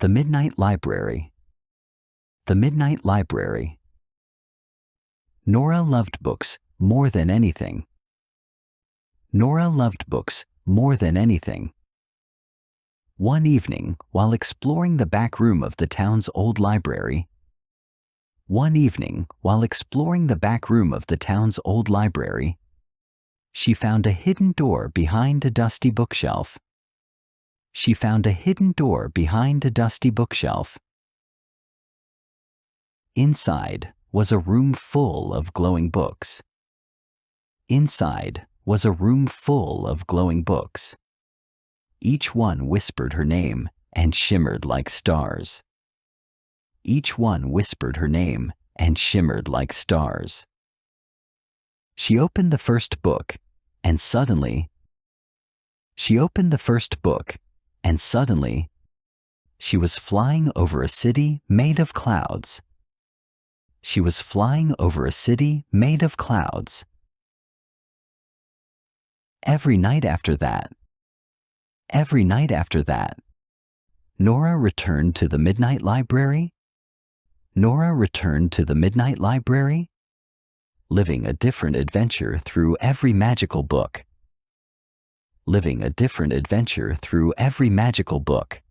The Midnight Library. The Midnight Library. Nora loved books more than anything. Nora loved books more than anything. One evening, while exploring the back room of the town's old library, she found a hidden door behind a dusty bookshelf. Inside was a room full of glowing books. Each one whispered her name and shimmered like stars. She opened the first book, and suddenly, she was flying over a city made of clouds. Every night after that, Nora returned to the Midnight Library, living a different adventure through every magical book.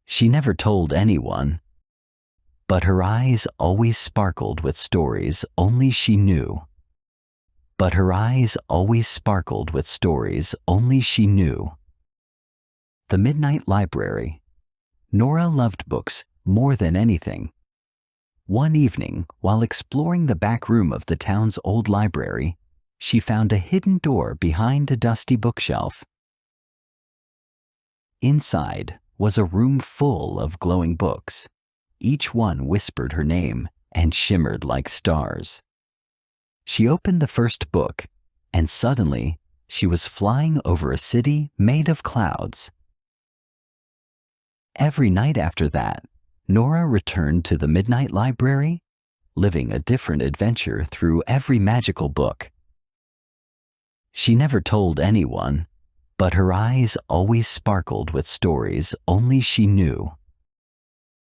She never told anyone, but her eyes always sparkled with stories only she knew. The Midnight Library. Nora loved books more than anything. One evening, while exploring the back room of the town's old library, she found a hidden door behind a dusty bookshelf. Inside was a room full of glowing books. Each one whispered her name and shimmered like stars. She opened the first book, and suddenly she was flying over a city made of clouds. Every night after that, Nora returned to the Midnight Library, living a different adventure through every magical book. She never told anyone, but her eyes always sparkled with stories only she knew.